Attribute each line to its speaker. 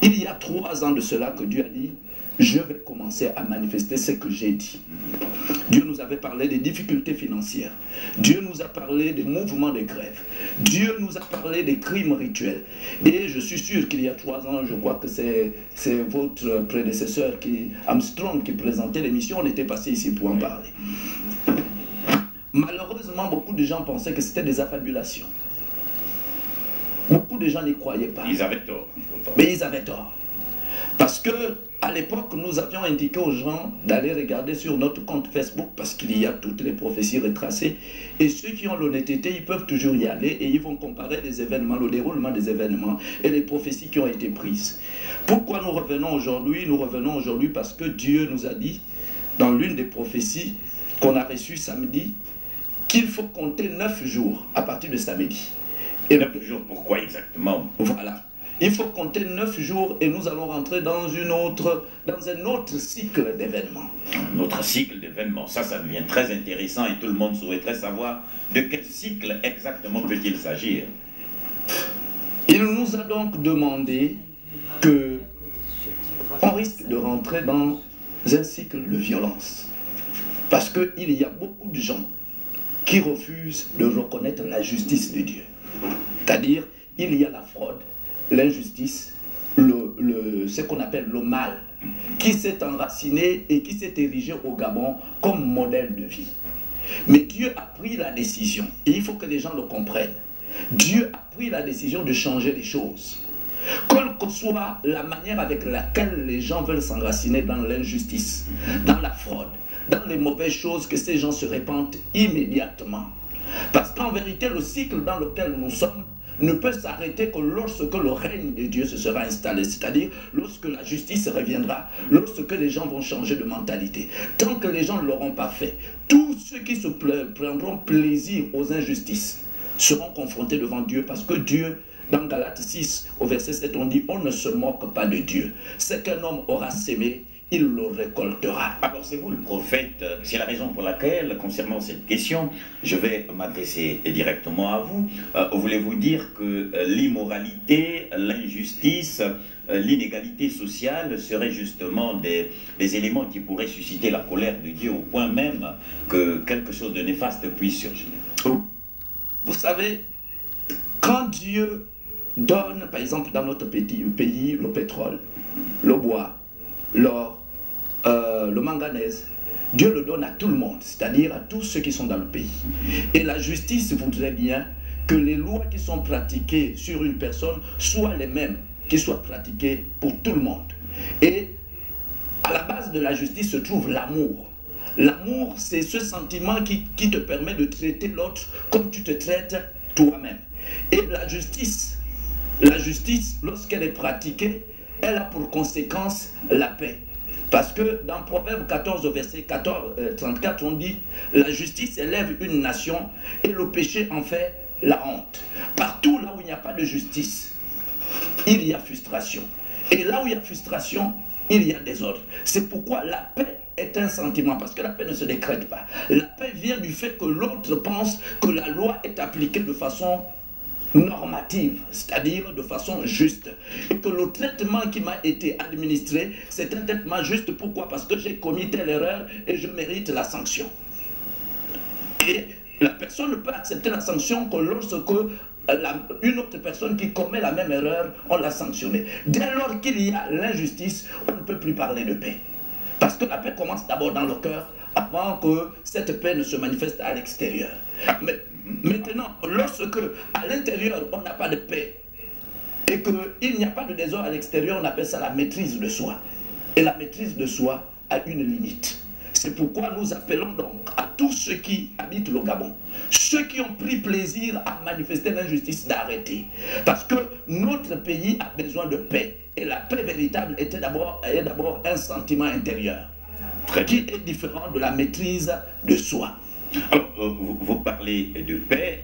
Speaker 1: Il y a 3 ans de cela que Dieu a dit, je vais commencer à manifester ce que j'ai dit. Dieu nous avait parlé des difficultés financières. Dieu nous a parlé des mouvements de grève. Dieu nous a parlé des crimes rituels. Et je suis sûr qu'il y a 3 ans, je crois que c'est votre prédécesseur, Armstrong, qui présentait l'émission. On était passé ici pour en parler. Malheureusement, beaucoup de gens pensaient que c'était des affabulations. Beaucoup de gens n'y croyaient pas.
Speaker 2: Ils avaient tort.
Speaker 1: Mais ils avaient tort. Parce que à l'époque, nous avions indiqué aux gens d'aller regarder sur notre compte Facebook parce qu'il y a toutes les prophéties retracées. Et ceux qui ont l'honnêteté, ils peuvent toujours y aller et ils vont comparer les événements, le déroulement des événements et les prophéties qui ont été prises. Pourquoi nous revenons aujourd'hui? Nous revenons aujourd'hui parce que Dieu nous a dit, dans l'une des prophéties qu'on a reçues samedi, qu'il faut compter 9 jours à partir de samedi.
Speaker 2: Et 9 jours, pourquoi exactement?
Speaker 1: Voilà. Il faut compter 9 jours et nous allons rentrer dans un autre cycle d'événements.
Speaker 2: Un autre cycle d'événements, ça devient très intéressant et tout le monde souhaiterait savoir de quel cycle exactement peut-il s'agir.
Speaker 1: Il nous a donc demandé que on risque de rentrer dans un cycle de violence. Parce qu'il y a beaucoup de gens qui refusent de reconnaître la justice de Dieu. C'est-à-dire, il y a la fraude, l'injustice, ce qu'on appelle le mal, qui s'est enraciné et qui s'est érigé au Gabon comme modèle de vie. Mais Dieu a pris la décision, et il faut que les gens le comprennent. Dieu a pris la décision de changer les choses. Quelle que soit la manière avec laquelle les gens veulent s'enraciner dans l'injustice, dans la fraude, dans les mauvaises choses, que ces gens se répandent immédiatement. Parce qu'en vérité, le cycle dans lequel nous sommes ne peut s'arrêter que lorsque le règne de Dieu se sera installé, c'est-à-dire lorsque la justice reviendra, lorsque les gens vont changer de mentalité. Tant que les gens ne l'auront pas fait, tous ceux qui se prendront plaisir aux injustices seront confrontés devant Dieu, parce que Dieu, dans Galates 6, au verset 7, on dit, on ne se moque pas de Dieu. Ce qu'un homme aura sémé, il le récoltera.
Speaker 2: Alors c'est vous le prophète, c'est la raison pour laquelle, concernant cette question, je vais m'adresser directement à vous. Voulez-vous dire que l'immoralité, l'injustice, l'inégalité sociale seraient justement des éléments qui pourraient susciter la colère de Dieu au point même que quelque chose de néfaste puisse surgir?
Speaker 1: Vous savez, quand Dieu donne, par exemple dans notre pays, le pétrole, le bois, l'or, le manganèse, Dieu le donne à tout le monde, c'est-à-dire à tous ceux qui sont dans le pays. Et la justice voudrait bien que les lois qui sont pratiquées sur une personne soient les mêmes, qui soient pratiquées pour tout le monde. Et à la base de la justice se trouve l'amour. L'amour, c'est ce sentiment qui te permet de traiter l'autre comme tu te traites toi-même. Et la justice, lorsqu'elle est pratiquée, elle a pour conséquence la paix. Parce que dans Proverbe 14, verset 34, on dit « La justice élève une nation et le péché en fait la honte. » Partout là où il n'y a pas de justice, il y a frustration. Et là où il y a frustration, il y a désordre. C'est pourquoi la paix est un sentiment, parce que la paix ne se décrète pas. La paix vient du fait que l'autre pense que la loi est appliquée de façon normative, c'est-à-dire de façon juste, et que le traitement qui m'a été administré, c'est un traitement juste. Pourquoi? Parce que j'ai commis telle erreur et je mérite la sanction. Et la personne ne peut accepter la sanction que lorsque une autre personne qui commet la même erreur, on l'a sanctionnée. Dès lors qu'il y a l'injustice, on ne peut plus parler de paix. Parce que la paix commence d'abord dans le cœur, avant que cette paix ne se manifeste à l'extérieur. Mais maintenant, lorsque à l'intérieur on n'a pas de paix et qu'il n'y a pas de désordre à l'extérieur, on appelle ça la maîtrise de soi. Et la maîtrise de soi a une limite. C'est pourquoi nous appelons donc à tous ceux qui habitent le Gabon, ceux qui ont pris plaisir à manifester l'injustice, d'arrêter. Parce que notre pays a besoin de paix. Et la paix véritable est d'abord un sentiment intérieur qui est différent de la maîtrise de soi.
Speaker 2: Alors, vous parlez de paix.